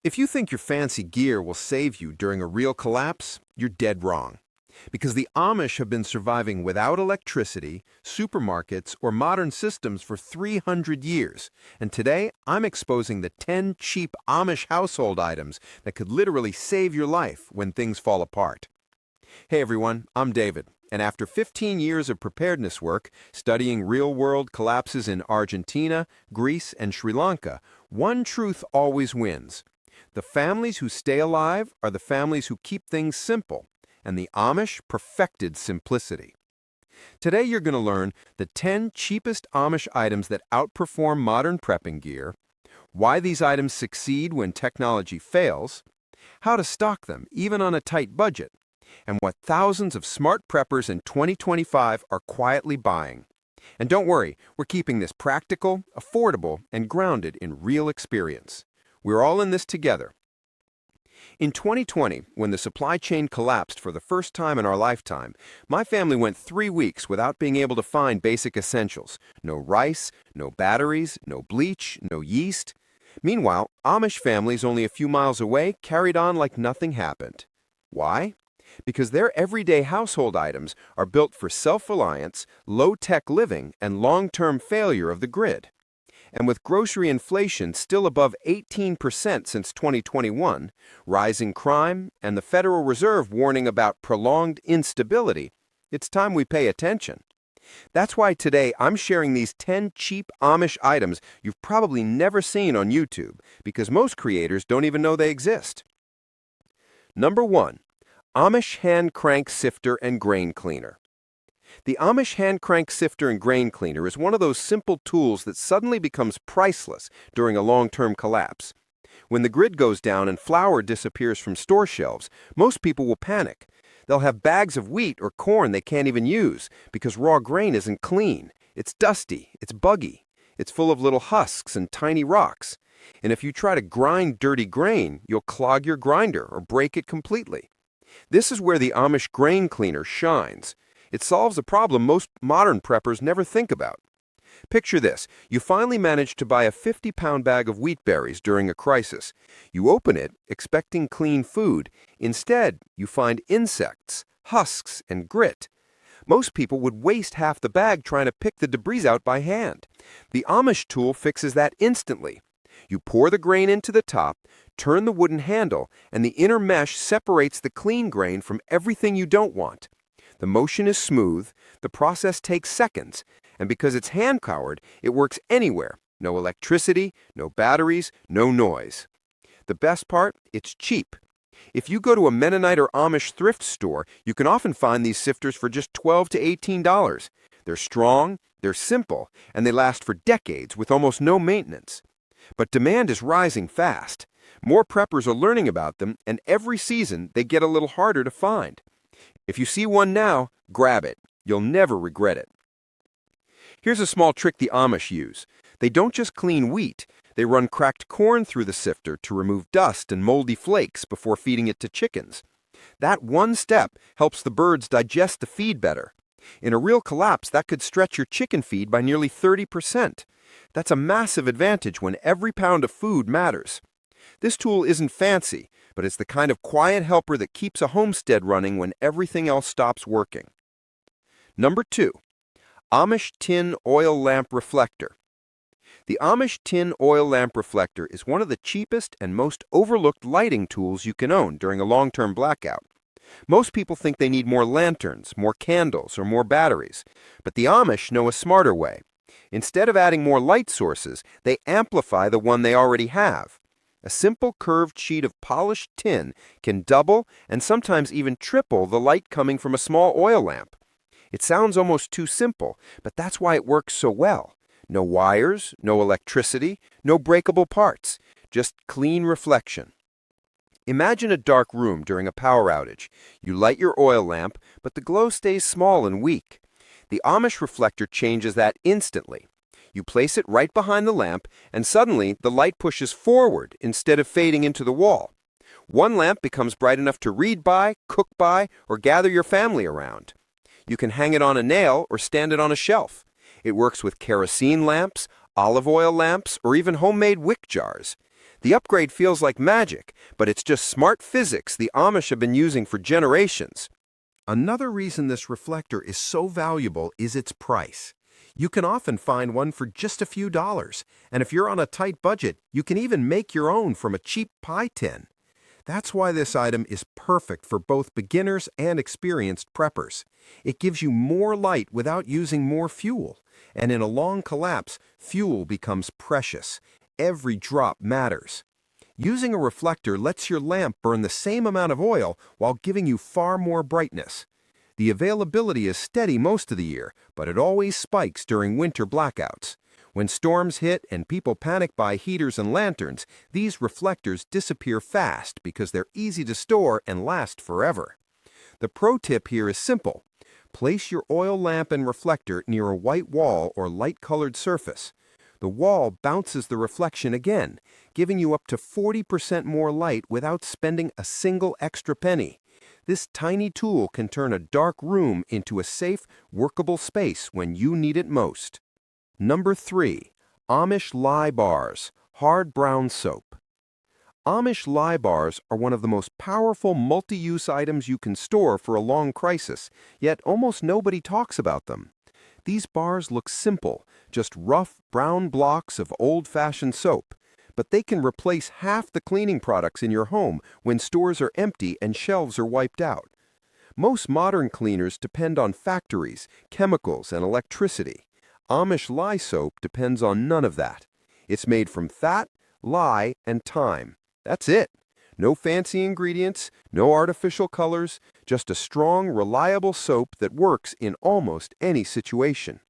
If you think your fancy gear will save you during a real collapse, you're dead wrong. Because the Amish have been surviving without electricity, supermarkets, or modern systems for 300 years. And today, I'm exposing the 10 cheap Amish household items that could literally save your life when things fall apart. Hey everyone, I'm David. And after 15 years of preparedness work, studying real-world collapses in Argentina, Greece, and Sri Lanka, one truth always wins. The families who stay alive are the families who keep things simple, and the Amish perfected simplicity. Today you're going to learn the 10 cheapest Amish items that outperform modern prepping gear, why these items succeed when technology fails, how to stock them even on a tight budget, and what thousands of smart preppers in 2025 are quietly buying. And don't worry, we're keeping this practical, affordable, and grounded in real experience. We're all in this together. In 2020, when the supply chain collapsed for the first time in our lifetime, my family went 3 weeks without being able to find basic essentials. No rice, no batteries, no bleach, no yeast. Meanwhile, Amish families only a few miles away carried on like nothing happened. Why? Because their everyday household items are built for self-reliance, low-tech living, and long-term failure of the grid. And with grocery inflation still above 18% since 2021, rising crime, and the Federal Reserve warning about prolonged instability, it's time we pay attention. That's why today I'm sharing these 10 cheap Amish items you've probably never seen on YouTube, because most creators don't even know they exist. Number 1. Amish Hand Crank Sifter and Grain Cleaner. The Amish hand crank sifter and grain cleaner is one of those simple tools that suddenly becomes priceless during a long-term collapse. When the grid goes down and flour disappears from store shelves, most people will panic. They'll have bags of wheat or corn they can't even use because raw grain isn't clean. It's dusty, it's buggy, it's full of little husks and tiny rocks. And if you try to grind dirty grain, you'll clog your grinder or break it completely. This is where the Amish grain cleaner shines. It solves a problem most modern preppers never think about. Picture this. You finally manage to buy a 50-pound bag of wheat berries during a crisis. You open it, expecting clean food. Instead, you find insects, husks, and grit. Most people would waste half the bag trying to pick the debris out by hand. The Amish tool fixes that instantly. You pour the grain into the top, turn the wooden handle, and the inner mesh separates the clean grain from everything you don't want. The motion is smooth, the process takes seconds, and because it's hand-powered, it works anywhere. No electricity, no batteries, no noise. The best part, it's cheap. If you go to a Mennonite or Amish thrift store, you can often find these sifters for just $12 to $18. They're strong, they're simple, and they last for decades with almost no maintenance. But demand is rising fast. More preppers are learning about them, and every season they get a little harder to find. If you see one now, grab it. You'll never regret it. Here's a small trick the Amish use. They don't just clean wheat. They run cracked corn through the sifter to remove dust and moldy flakes before feeding it to chickens. That one step helps the birds digest the feed better. In a real collapse, that could stretch your chicken feed by nearly 30%. That's a massive advantage when every pound of food matters. This tool isn't fancy, but it's the kind of quiet helper that keeps a homestead running when everything else stops working. Number 2. Amish Tin Oil Lamp Reflector. The Amish Tin Oil Lamp Reflector is one of the cheapest and most overlooked lighting tools you can own during a long-term blackout. Most people think they need more lanterns, more candles, or more batteries, but the Amish know a smarter way. Instead of adding more light sources, they amplify the one they already have. A simple curved sheet of polished tin can double and sometimes even triple the light coming from a small oil lamp. It sounds almost too simple, but that's why it works so well. No wires, no electricity, no breakable parts, just clean reflection. Imagine a dark room during a power outage. You light your oil lamp, but the glow stays small and weak. The Amish reflector changes that instantly. You place it right behind the lamp, and suddenly the light pushes forward instead of fading into the wall. One lamp becomes bright enough to read by, cook by, or gather your family around. You can hang it on a nail or stand it on a shelf. It works with kerosene lamps, olive oil lamps, or even homemade wick jars. The upgrade feels like magic, but it's just smart physics the Amish have been using for generations. Another reason this reflector is so valuable is its price. You can often find one for just a few dollars, and if you're on a tight budget, you can even make your own from a cheap pie tin. That's why this item is perfect for both beginners and experienced preppers. It gives you more light without using more fuel, and in a long collapse, fuel becomes precious. Every drop matters. Using a reflector lets your lamp burn the same amount of oil while giving you far more brightness. The availability is steady most of the year, but it always spikes during winter blackouts. When storms hit and people panic buy heaters and lanterns, these reflectors disappear fast because they're easy to store and last forever. The pro tip here is simple. Place your oil lamp and reflector near a white wall or light-colored surface. The wall bounces the reflection again, giving you up to 40% more light without spending a single extra penny. This tiny tool can turn a dark room into a safe, workable space when you need it most. Number 3. Amish lye bars, hard brown soap. Amish lye bars are one of the most powerful multi-use items you can store for a long crisis, yet almost nobody talks about them. These bars look simple, just rough brown blocks of old-fashioned soap, but they can replace half the cleaning products in your home when stores are empty and shelves are wiped out. Most modern cleaners depend on factories, chemicals, and electricity. Amish lye soap depends on none of that. It's made from fat, lye, and thyme. That's it. No fancy ingredients, no artificial colors, just a strong, reliable soap that works in almost any situation.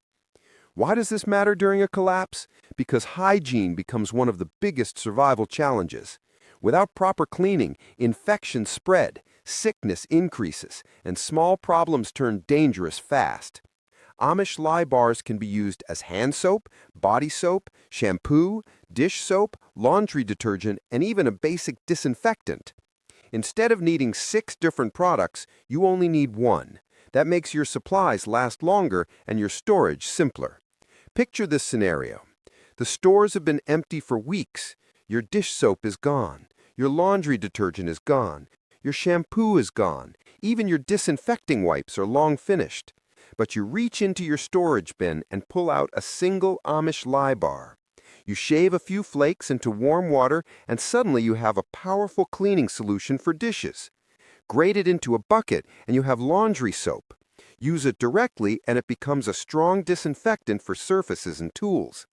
Why does this matter during a collapse? Because hygiene becomes one of the biggest survival challenges. Without proper cleaning, infections spread, sickness increases, and small problems turn dangerous fast. Amish lye bars can be used as hand soap, body soap, shampoo, dish soap, laundry detergent, and even a basic disinfectant. Instead of needing 6 different products, you only need one. That makes your supplies last longer and your storage simpler. Picture this scenario. The stores have been empty for weeks. Your dish soap is gone. Your laundry detergent is gone. Your shampoo is gone. Even your disinfecting wipes are long finished. But you reach into your storage bin and pull out a single Amish lye bar. You shave a few flakes into warm water, and suddenly you have a powerful cleaning solution for dishes. Grate it into a bucket, and you have laundry soap. Use it directly, and it becomes a strong disinfectant for surfaces and tools.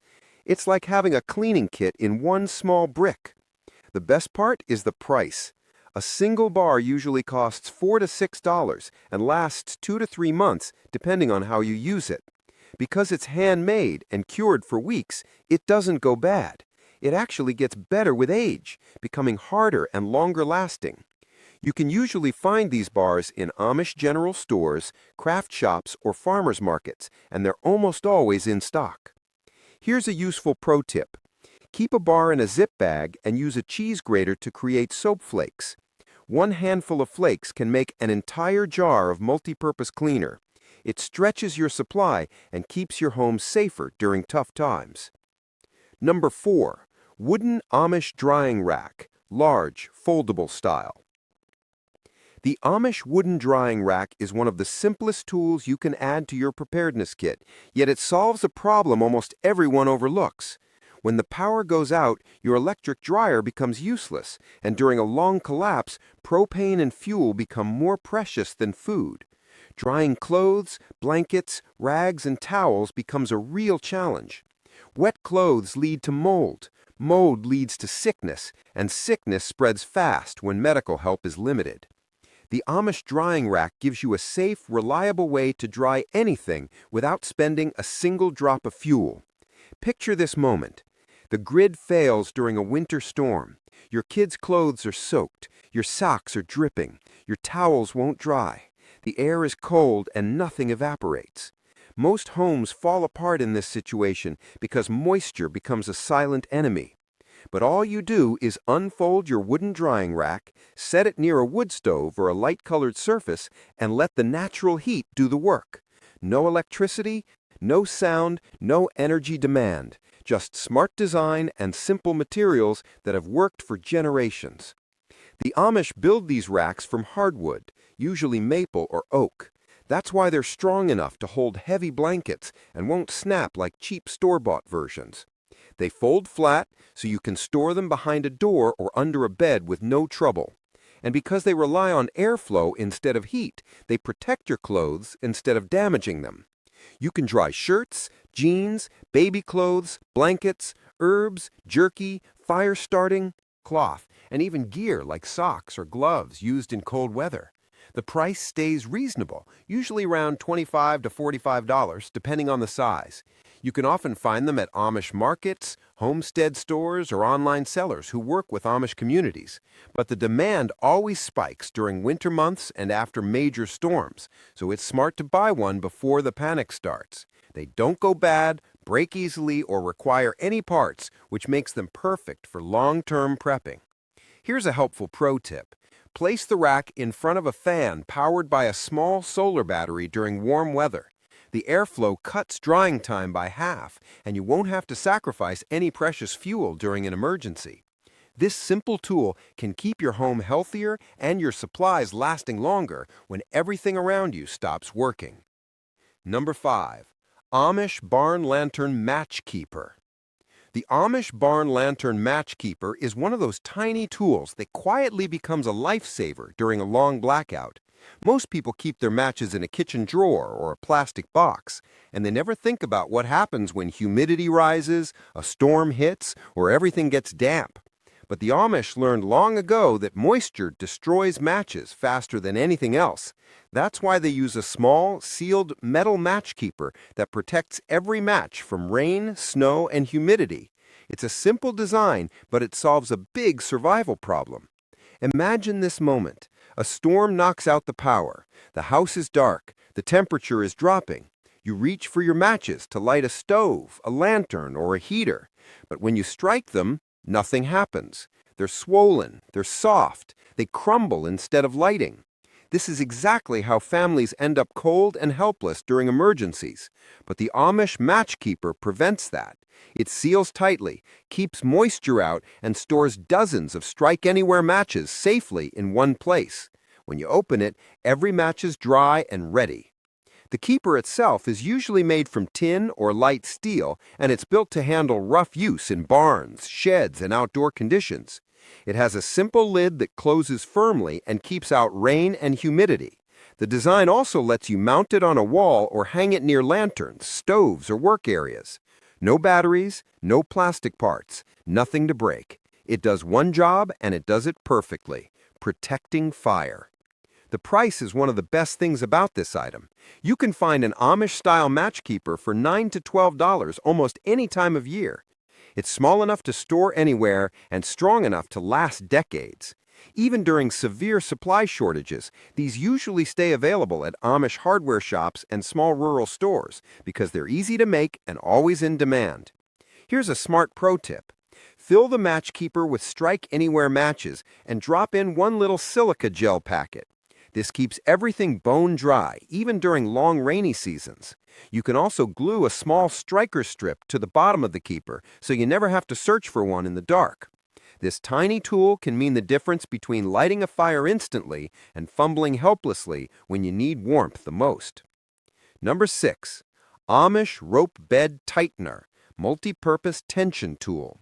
It's like having a cleaning kit in one small brick. The best part is the price. A single bar usually costs $4 to $6 and lasts 2 to 3 months, depending on how you use it. Because it's handmade and cured for weeks, it doesn't go bad. It actually gets better with age, becoming harder and longer lasting. You can usually find these bars in Amish general stores, craft shops, or farmers markets, and they're almost always in stock. Here's a useful pro tip. Keep a bar in a zip bag and use a cheese grater to create soap flakes. One handful of flakes can make an entire jar of multi-purpose cleaner. It stretches your supply and keeps your home safer during tough times. Number 4. Wooden Amish drying rack, large, foldable style. The Amish wooden drying rack is one of the simplest tools you can add to your preparedness kit, yet it solves a problem almost everyone overlooks. When the power goes out, your electric dryer becomes useless, and during a long collapse, propane and fuel become more precious than food. Drying clothes, blankets, rags, and towels becomes a real challenge. Wet clothes lead to mold. Mold leads to sickness, and sickness spreads fast when medical help is limited. The Amish drying rack gives you a safe, reliable way to dry anything without spending a single drop of fuel. Picture this moment. The grid fails during a winter storm. Your kids' clothes are soaked. Your socks are dripping. Your towels won't dry. The air is cold and nothing evaporates. Most homes fall apart in this situation because moisture becomes a silent enemy. But all you do is unfold your wooden drying rack, set it near a wood stove or a light-colored surface, and let the natural heat do the work. No electricity, no sound, no energy demand. just smart design and simple materials that have worked for generations. The Amish build these racks from hardwood, usually maple or oak. That's why they're strong enough to hold heavy blankets and won't snap like cheap store-bought versions. They fold flat so you can store them behind a door or under a bed with no trouble. And because they rely on airflow instead of heat, they protect your clothes instead of damaging them. You can dry shirts, jeans, baby clothes, blankets, herbs, jerky, fire-starting, cloth, and even gear like socks or gloves used in cold weather. The price stays reasonable, usually around $25 to $45, depending on the size. You can often find them at Amish markets, homestead stores, or online sellers who work with Amish communities. But the demand always spikes during winter months and after major storms, so it's smart to buy one before the panic starts. They don't go bad, break easily, or require any parts, which makes them perfect for long-term prepping. Here's a helpful pro tip. Place the rack in front of a fan powered by a small solar battery during warm weather. The airflow cuts drying time by half, and you won't have to sacrifice any precious fuel during an emergency. This simple tool can keep your home healthier and your supplies lasting longer when everything around you stops working. Number 5. Amish Barn Lantern Match Keeper. The Amish Barn Lantern Match Keeper is one of those tiny tools that quietly becomes a lifesaver during a long blackout. Most people keep their matches in a kitchen drawer or a plastic box, and they never think about what happens when humidity rises, a storm hits, or everything gets damp. But the Amish learned long ago that moisture destroys matches faster than anything else. That's why they use a small, sealed metal match keeper that protects every match from rain, snow, and humidity. It's a simple design, but it solves a big survival problem. Imagine this moment. A storm knocks out the power. The house is dark. The temperature is dropping. You reach for your matches to light a stove, a lantern, or a heater. But when you strike them, nothing happens. They're swollen, they're soft, they crumble instead of lighting. This is exactly how families end up cold and helpless during emergencies. But the Amish Match Keeper prevents that. It seals tightly, keeps moisture out, and stores dozens of strike-anywhere matches safely in one place. When you open it, every match is dry and ready. The keeper itself is usually made from tin or light steel, and it's built to handle rough use in barns, sheds, and outdoor conditions. It has a simple lid that closes firmly and keeps out rain and humidity. The design also lets you mount it on a wall or hang it near lanterns, stoves, or work areas. No batteries, no plastic parts, nothing to break. It does one job, and it does it perfectly: protecting fire. The price is one of the best things about this item. You can find an Amish-style match keeper for $9 to $12 almost any time of year. It's small enough to store anywhere and strong enough to last decades. Even during severe supply shortages, these usually stay available at Amish hardware shops and small rural stores because they're easy to make and always in demand. Here's a smart pro tip. Fill the match keeper with strike anywhere matches and drop in one little silica gel packet. This keeps everything bone dry, even during long rainy seasons. You can also glue a small striker strip to the bottom of the keeper so you never have to search for one in the dark. This tiny tool can mean the difference between lighting a fire instantly and fumbling helplessly when you need warmth the most. Number 6. Amish Rope Bed Tightener, Multi-Purpose Tension Tool.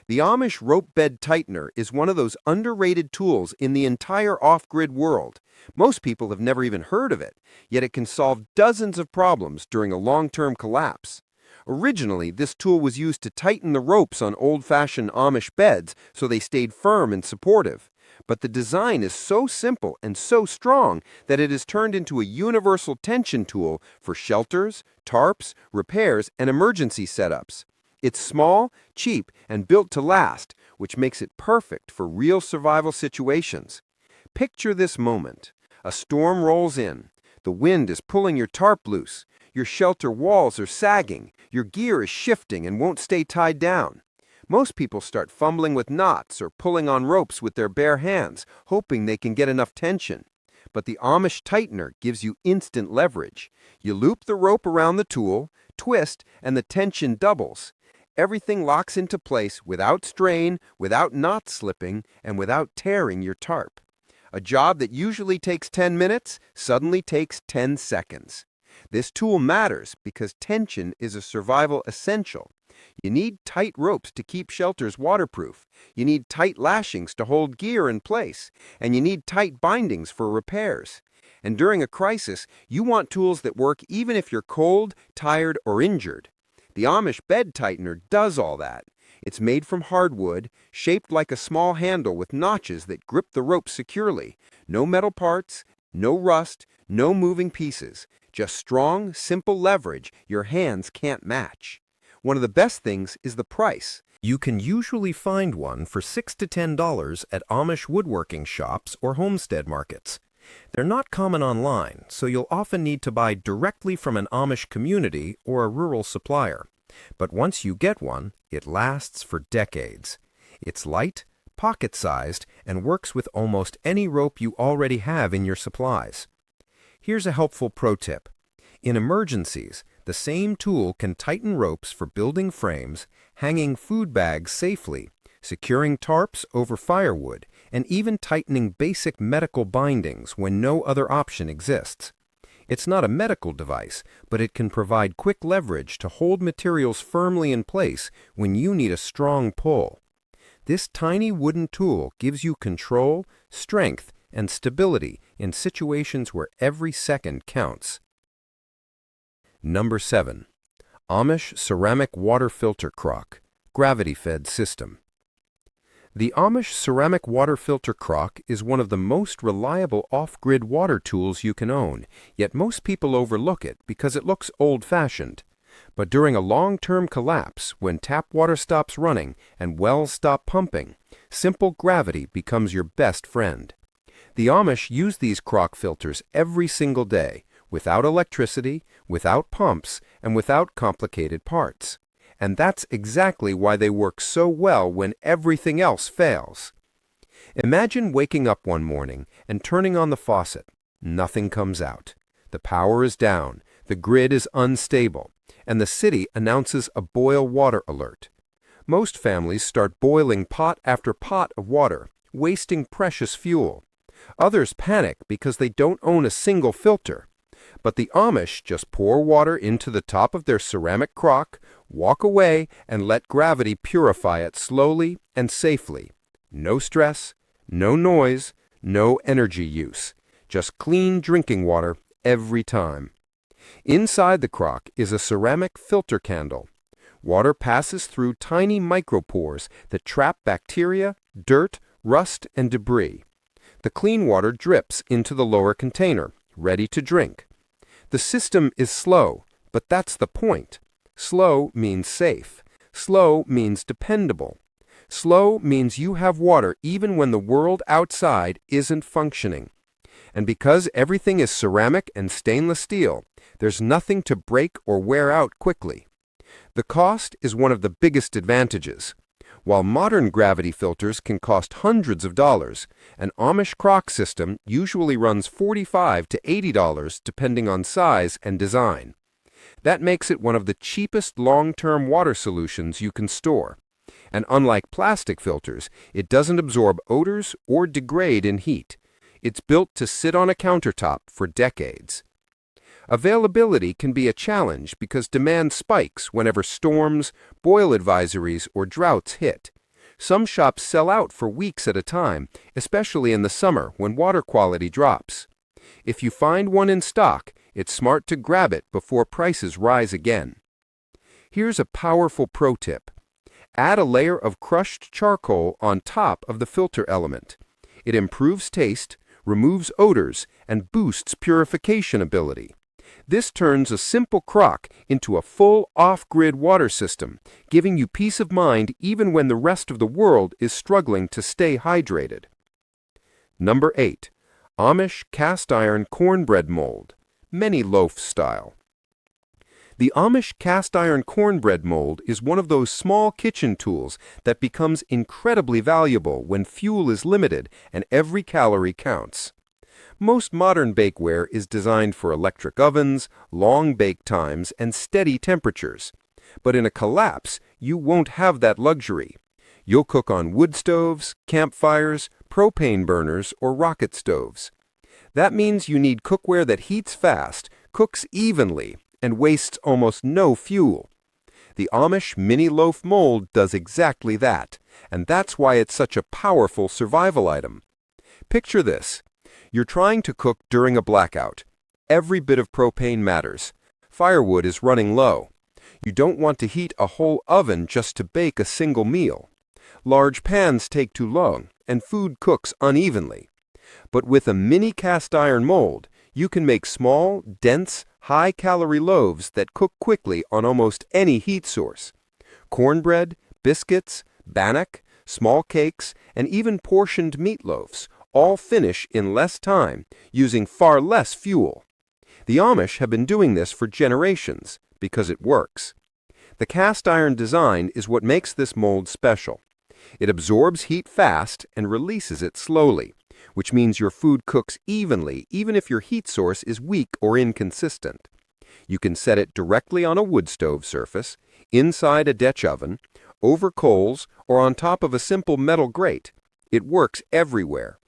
The Amish rope bed tightener is one of those underrated tools in the entire off-grid world. Most people have never even heard of it, yet it can solve dozens of problems during a long-term collapse. Originally, this tool was used to tighten the ropes on old-fashioned Amish beds so they stayed firm and supportive. But the design is so simple and so strong that it has turned into a universal tension tool for shelters, tarps, repairs, and emergency setups. It's small, cheap, and built to last, which makes it perfect for real survival situations. Picture this moment. A storm rolls in. The wind is pulling your tarp loose. Your shelter walls are sagging. Your gear is shifting and won't stay tied down. Most people start fumbling with knots or pulling on ropes with their bare hands, hoping they can get enough tension. But the Amish tightener gives you instant leverage. You loop the rope around the tool, twist, and the tension doubles. everything locks into place without strain, without knot slipping, and without tearing your tarp. A job that usually takes 10 minutes suddenly takes 10 seconds. This tool matters because tension is a survival essential. You need tight ropes to keep shelters waterproof. You need tight lashings to hold gear in place. And you need tight bindings for repairs. And during a crisis, you want tools that work even if you're cold, tired, or injured. The Amish bed tightener does all that. It's made from hardwood, shaped like a small handle with notches that grip the rope securely. No metal parts, no rust, no moving pieces. Just strong, simple leverage your hands can't match. One of the best things is the price. You can usually find one for $6 to $10 at Amish woodworking shops or homestead markets. They're not common online, so you'll often need to buy directly from an Amish community or a rural supplier. But once you get one, it lasts for decades. It's light, pocket-sized, and works with almost any rope you already have in your supplies. Here's a helpful pro tip. In emergencies, the same tool can tighten ropes for building frames, hanging food bags safely, securing tarps over firewood, and even tightening basic medical bindings when no other option exists. It's not a medical device, but it can provide quick leverage to hold materials firmly in place when you need a strong pull. This tiny wooden tool gives you control, strength, and stability in situations where every second counts. Number 7. Amish Ceramic Water Filter Crock, Gravity-Fed System. The Amish ceramic water filter crock is one of the most reliable off-grid water tools you can own, yet most people overlook it because it looks old-fashioned. But during a long-term collapse, when tap water stops running and wells stop pumping, simple gravity becomes your best friend. The Amish use these crock filters every single day, without electricity, without pumps, and without complicated parts. And that's exactly why they work so well when everything else fails. Imagine waking up one morning and turning on the faucet. Nothing comes out. The power is down, the grid is unstable, and the city announces a boil water alert. Most families start boiling pot after pot of water, wasting precious fuel. Others panic because they don't own a single filter. But the Amish just pour water into the top of their ceramic crock, walk away, and let gravity purify it slowly and safely. No stress, no noise, no energy use. Just clean drinking water every time. Inside the crock is a ceramic filter candle. Water passes through tiny micropores that trap bacteria, dirt, rust, and debris. The clean water drips into the lower container, ready to drink. The system is slow, but that's the point. Slow means safe. Slow means dependable. Slow means you have water even when the world outside isn't functioning. And because everything is ceramic and stainless steel, there's nothing to break or wear out quickly. The cost is one of the biggest advantages. While modern gravity filters can cost hundreds of dollars, an Amish crock system usually runs $45 to $80 depending on size and design. That makes it one of the cheapest long-term water solutions you can store. And unlike plastic filters, it doesn't absorb odors or degrade in heat. It's built to sit on a countertop for decades. Availability can be a challenge because demand spikes whenever storms, boil advisories, or droughts hit. Some shops sell out for weeks at a time, especially in the summer when water quality drops. If you find one in stock, it's smart to grab it before prices rise again. Here's a powerful pro tip. Add a layer of crushed charcoal on top of the filter element. It improves taste, removes odors, and boosts purification ability. This turns a simple crock into a full off-grid water system, giving you peace of mind even when the rest of the world is struggling to stay hydrated. Number 8. Amish Cast Iron Cornbread Mold, Mini Loaf Style. The Amish cast iron cornbread mold is one of those small kitchen tools that becomes incredibly valuable when fuel is limited and every calorie counts. Most modern bakeware is designed for electric ovens, long bake times, and steady temperatures. But in a collapse, you won't have that luxury. You'll cook on wood stoves, campfires, propane burners, or rocket stoves. That means you need cookware that heats fast, cooks evenly, and wastes almost no fuel. The Amish mini loaf mold does exactly that, and that's why it's such a powerful survival item. Picture this. You're trying to cook during a blackout. Every bit of propane matters. Firewood is running low. You don't want to heat a whole oven just to bake a single meal. Large pans take too long, and food cooks unevenly. But with a mini cast iron mold, you can make small, dense, high-calorie loaves that cook quickly on almost any heat source. Cornbread, biscuits, bannock, small cakes, and even portioned meatloaves all finish in less time, using far less fuel. The Amish have been doing this for generations because it works. The cast iron design is what makes this mold special. It absorbs heat fast and releases it slowly, which means your food cooks evenly even if your heat source is weak or inconsistent. You can set it directly on a wood stove surface, inside a Dutch oven, over coals, or on top of a simple metal grate. It works everywhere.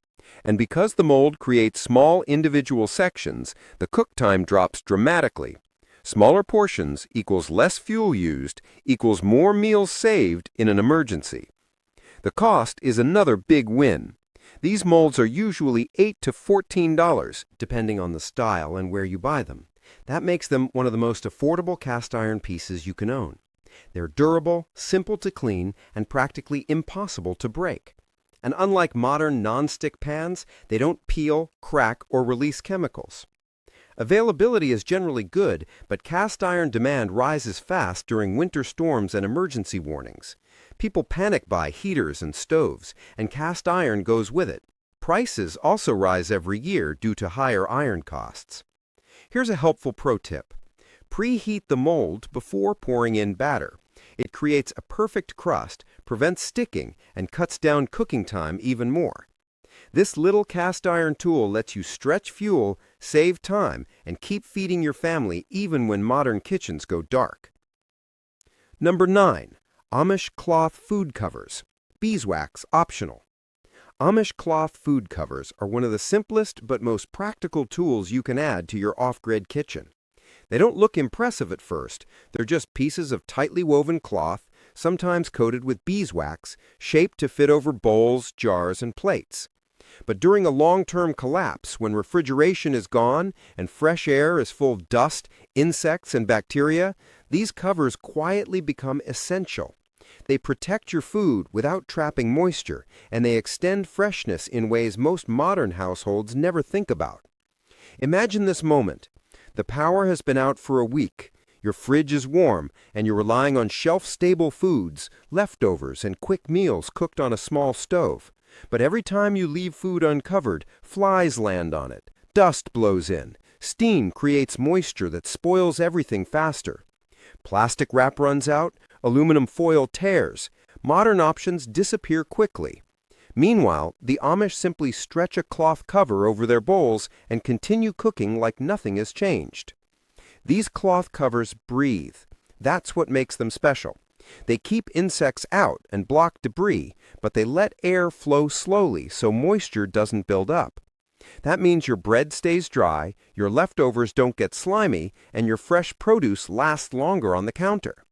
And because the mold creates small individual sections, the cook time drops dramatically. Smaller portions equals less fuel used equals more meals saved in an emergency. The cost is another big win. These molds are usually $8 to $14, depending on the style and where you buy them. That makes them one of the most affordable cast iron pieces you can own. They're durable, simple to clean, and practically impossible to break. And unlike modern non-stick pans, they don't peel, crack, or release chemicals. Availability is generally good, but cast iron demand rises fast during winter storms and emergency warnings. People panic buy heaters and stoves, and cast iron goes with it. Prices also rise every year due to higher iron costs. Here's a helpful pro tip. Preheat the mold before pouring in batter. It creates a perfect crust, prevents sticking, and cuts down cooking time even more. This little cast iron tool lets you stretch fuel, save time, and keep feeding your family even when modern kitchens go dark. Number 9. Amish cloth food covers. Beeswax optional. Amish cloth food covers are one of the simplest but most practical tools you can add to your off-grid kitchen. They don't look impressive at first. They're just pieces of tightly woven cloth, sometimes coated with beeswax, shaped to fit over bowls, jars, and plates. But during a long-term collapse, when refrigeration is gone and fresh air is full of dust, insects, and bacteria, these covers quietly become essential. They protect your food without trapping moisture, and they extend freshness in ways most modern households never think about. Imagine this moment. The power has been out for a week. Your fridge is warm, and you're relying on shelf-stable foods, leftovers, and quick meals cooked on a small stove. But every time you leave food uncovered, flies land on it, dust blows in, steam creates moisture that spoils everything faster. Plastic wrap runs out, aluminum foil tears. Modern options disappear quickly. Meanwhile, the Amish simply stretch a cloth cover over their bowls and continue cooking like nothing has changed. These cloth covers breathe. That's what makes them special. They keep insects out and block debris, but they let air flow slowly so moisture doesn't build up. That means your bread stays dry, your leftovers don't get slimy, and your fresh produce lasts longer on the counter.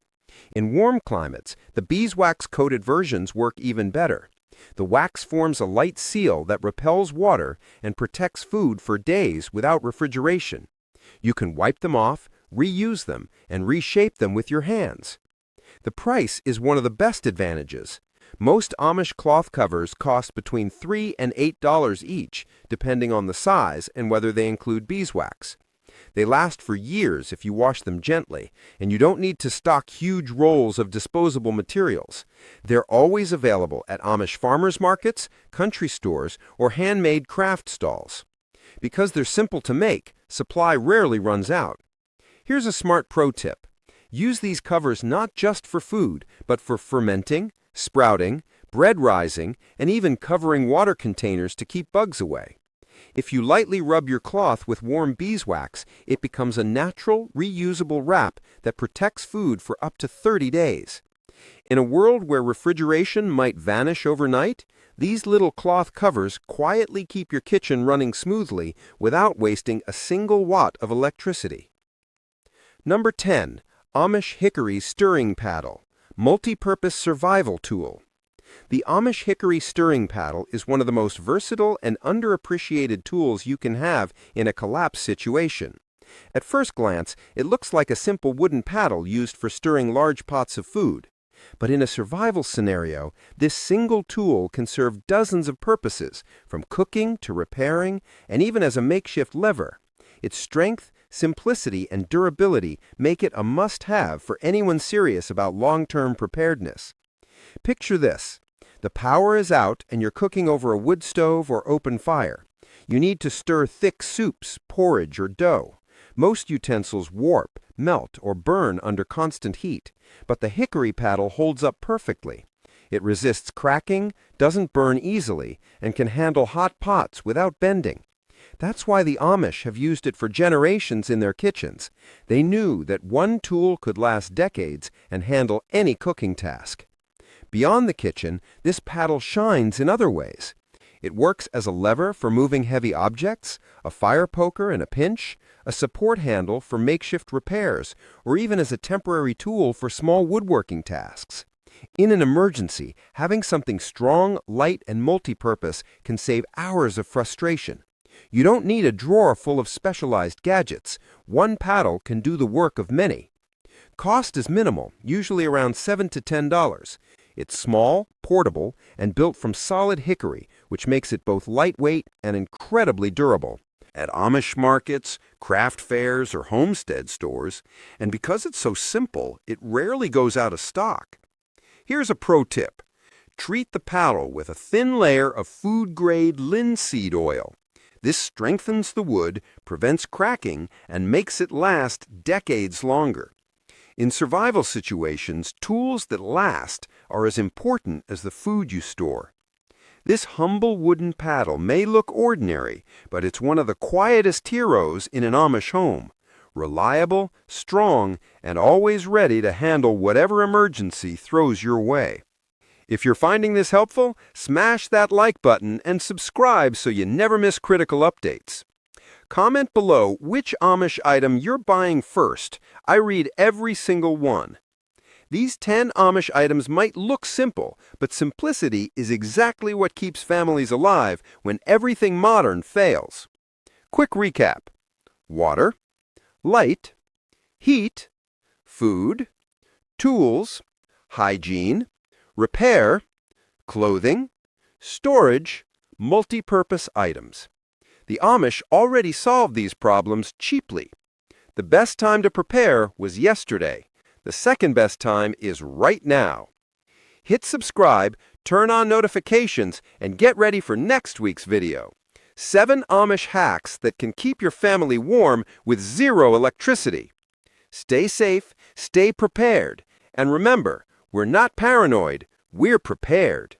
In warm climates, the beeswax-coated versions work even better. The wax forms a light seal that repels water and protects food for days without refrigeration. You can wipe them off, reuse them, and reshape them with your hands. The price is one of the best advantages. Most Amish cloth covers cost between $3 and $8 each, depending on the size and whether they include beeswax. They last for years if you wash them gently, and you don't need to stock huge rolls of disposable materials. They're always available at Amish farmers markets, country stores, or handmade craft stalls. Because they're simple to make, supply rarely runs out. Here's a smart pro tip. Use these covers not just for food, but for fermenting, sprouting, bread rising, and even covering water containers to keep bugs away. If you lightly rub your cloth with warm beeswax, it becomes a natural, reusable wrap that protects food for up to 30 days. In a world where refrigeration might vanish overnight, these little cloth covers quietly keep your kitchen running smoothly without wasting a single watt of electricity. Number 10. Amish Hickory Stirring Paddle, Multi-Purpose Survival Tool. The Amish Hickory Stirring Paddle is one of the most versatile and underappreciated tools you can have in a collapse situation. At first glance, it looks like a simple wooden paddle used for stirring large pots of food. But in a survival scenario, this single tool can serve dozens of purposes, from cooking to repairing, and even as a makeshift lever. Its strength, simplicity, and durability make it a must-have for anyone serious about long-term preparedness. Picture this. The power is out and you're cooking over a wood stove or open fire. You need to stir thick soups, porridge, or dough. Most utensils warp, melt, or burn under constant heat, but the hickory paddle holds up perfectly. It resists cracking, doesn't burn easily, and can handle hot pots without bending. That's why the Amish have used it for generations in their kitchens. They knew that one tool could last decades and handle any cooking task. Beyond the kitchen, this paddle shines in other ways. It works as a lever for moving heavy objects, a fire poker in a pinch, a support handle for makeshift repairs, or even as a temporary tool for small woodworking tasks. In an emergency, having something strong, light, and multi-purpose can save hours of frustration. You don't need a drawer full of specialized gadgets. One paddle can do the work of many. Cost is minimal, usually around $7 to $10. It's small, portable, and built from solid hickory, which makes it both lightweight and incredibly durable. At Amish markets, craft fairs, or homestead stores, and because it's so simple, it rarely goes out of stock. Here's a pro tip. Treat the paddle with a thin layer of food-grade linseed oil. This strengthens the wood, prevents cracking, and makes it last decades longer. In survival situations, tools that last are as important as the food you store. This humble wooden paddle may look ordinary, but it's one of the quietest heroes in an Amish home. Reliable, strong, and always ready to handle whatever emergency throws your way. If you're finding this helpful, smash that like button and subscribe so you never miss critical updates. Comment below which Amish item you're buying first. I read every single one. These 10 Amish items might look simple, but simplicity is exactly what keeps families alive when everything modern fails. Quick recap: water, light, heat, food, tools, hygiene, repair, clothing, storage, multi-purpose items. The Amish already solved these problems cheaply. The best time to prepare was yesterday. The second best time is right now. Hit subscribe, turn on notifications, and get ready for next week's video. 7 Amish hacks that can keep your family warm with zero electricity. Stay safe, stay prepared, and remember, we're not paranoid, we're prepared.